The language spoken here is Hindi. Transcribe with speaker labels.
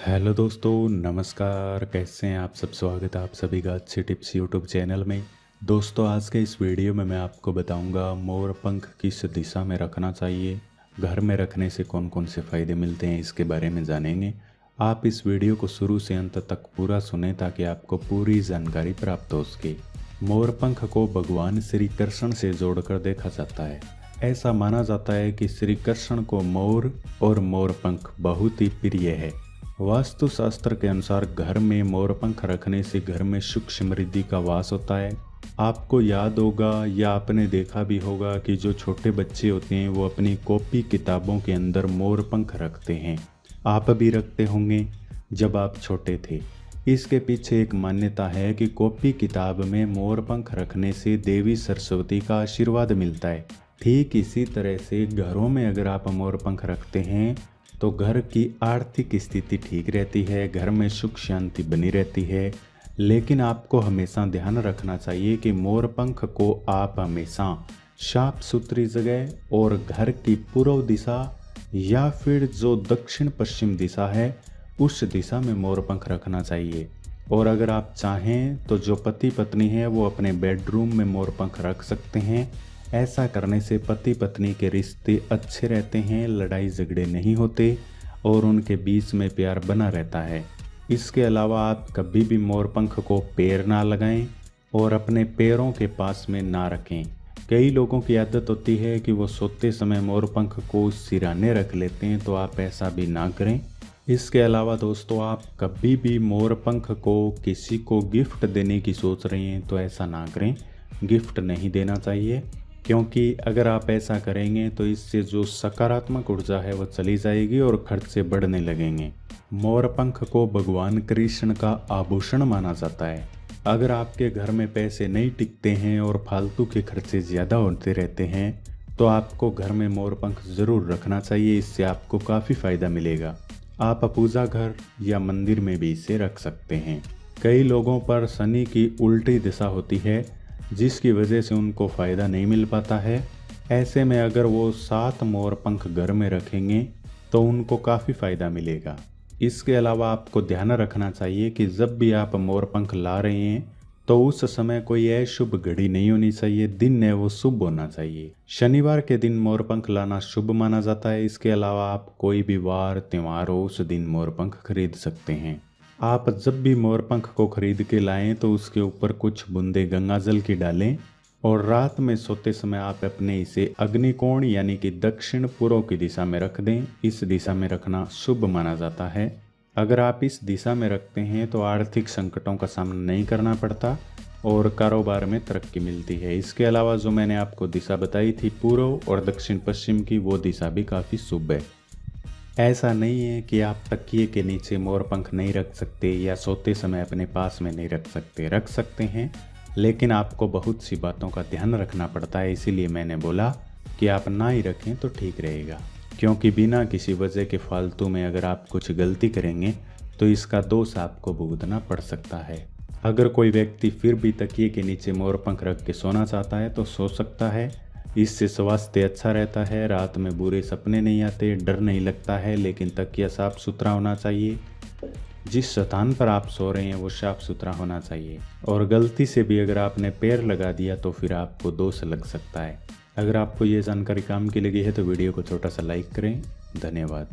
Speaker 1: हेलो दोस्तों, नमस्कार। कैसे हैं आप सब? स्वागत है आप सभी का अच्छे टिप्स यूट्यूब चैनल में। दोस्तों, आज के इस वीडियो में मैं आपको बताऊंगा मोर पंख किस दिशा में रखना चाहिए, घर में रखने से कौन कौन से फ़ायदे मिलते हैं, इसके बारे में जानेंगे। आप इस वीडियो को शुरू से अंत तक पूरा सुने ताकि आपको पूरी जानकारी प्राप्त हो सके। मोर पंख को भगवान श्री कृष्ण से जोड़कर देखा जाता है। ऐसा माना जाता है कि श्री कृष्ण को मोर और मोर पंख बहुत ही प्रिय है। वास्तुशास्त्र के अनुसार घर में मोरपंख रखने से घर में सुख समृद्धि का वास होता है। आपको याद होगा या आपने देखा भी होगा कि जो छोटे बच्चे होते हैं वो अपनी कॉपी किताबों के अंदर मोरपंख रखते हैं। आप भी रखते होंगे जब आप छोटे थे। इसके पीछे एक मान्यता है कि कॉपी किताब में मोरपंख रखने से देवी सरस्वती का आशीर्वाद मिलता है। ठीक इसी तरह से घरों में अगर आप मोरपंख रखते हैं तो घर की आर्थिक स्थिति ठीक रहती है, घर में सुख शांति बनी रहती है। लेकिन आपको हमेशा ध्यान रखना चाहिए कि मोरपंख को आप हमेशा साफ सुथरी जगह और घर की पूर्व दिशा या फिर जो दक्षिण पश्चिम दिशा है उस दिशा में मोरपंख रखना चाहिए। और अगर आप चाहें तो जो पति पत्नी है वो अपने बेडरूम में मोरपंख रख सकते हैं। ऐसा करने से पति पत्नी के रिश्ते अच्छे रहते हैं, लड़ाई झगड़े नहीं होते और उनके बीच में प्यार बना रहता है। इसके अलावा आप कभी भी मोरपंख को पैर ना लगाएं और अपने पैरों के पास में ना रखें। कई लोगों की आदत होती है कि वो सोते समय मोरपंख को सिराने रख लेते हैं, तो आप ऐसा भी ना करें। इसके अलावा दोस्तों, आप कभी भी मोरपंख को किसी को गिफ्ट देने की सोच रहे हैं तो ऐसा ना करें। गिफ्ट नहीं देना चाहिए, क्योंकि अगर आप ऐसा करेंगे तो इससे जो सकारात्मक ऊर्जा है वो चली जाएगी और खर्चे बढ़ने लगेंगे। मोरपंख को भगवान कृष्ण का आभूषण माना जाता है। अगर आपके घर में पैसे नहीं टिकते हैं और फालतू के खर्चे ज़्यादा होते रहते हैं तो आपको घर में मोरपंख ज़रूर रखना चाहिए। इससे आपको काफ़ी फ़ायदा मिलेगा। आप पूजा घर या मंदिर में भी इसे रख सकते हैं। कई लोगों पर शनि की उल्टी दिशा होती है जिसकी वजह से उनको फ़ायदा नहीं मिल पाता है। ऐसे में अगर वो 7 मोरपंख घर में रखेंगे तो उनको काफ़ी फ़ायदा मिलेगा। इसके अलावा आपको ध्यान रखना चाहिए कि जब भी आप मोरपंख ला रहे हैं तो उस समय कोई अशुभ घड़ी नहीं होनी चाहिए। दिन है वो शुभ होना चाहिए। शनिवार के दिन मोरपंख लाना शुभ माना जाता है। इसके अलावा आप कोई भी वार त्यौहार हो उस दिन मोरपंख खरीद सकते हैं। आप जब भी मोरपंख को खरीद के लाएं तो उसके ऊपर कुछ बूंदे गंगाजल की डालें और रात में सोते समय आप अपने इसे अग्निकोण यानी कि दक्षिण पूर्व की दिशा में रख दें। इस दिशा में रखना शुभ माना जाता है। अगर आप इस दिशा में रखते हैं तो आर्थिक संकटों का सामना नहीं करना पड़ता और कारोबार में तरक्की मिलती है। इसके अलावा जो मैंने आपको दिशा बताई थी पूर्व और दक्षिण पश्चिम की, वो दिशा भी काफ़ी शुभ है। ऐसा नहीं है कि आप तकिए के नीचे मोरपंख नहीं रख सकते या सोते समय अपने पास में नहीं रख सकते। रख सकते हैं, लेकिन आपको बहुत सी बातों का ध्यान रखना पड़ता है। इसीलिए मैंने बोला कि आप ना ही रखें तो ठीक रहेगा, क्योंकि बिना किसी वजह के फालतू में अगर आप कुछ गलती करेंगे तो इसका दोष आपको भुगतना पड़ सकता है। अगर कोई व्यक्ति फिर भी तकिए के नीचे मोरपंख रख के सोना चाहता है तो सो सकता है। इससे स्वास्थ्य अच्छा रहता है, रात में बुरे सपने नहीं आते, डर नहीं लगता है। लेकिन तकिया साफ सुथरा होना चाहिए। जिस स्थान पर आप सो रहे हैं वो साफ सुथरा होना चाहिए। और गलती से भी अगर आपने पैर लगा दिया तो फिर आपको दोष लग सकता है। अगर आपको ये जानकारी काम की लगी है तो वीडियो को छोटा सा लाइक करें। धन्यवाद।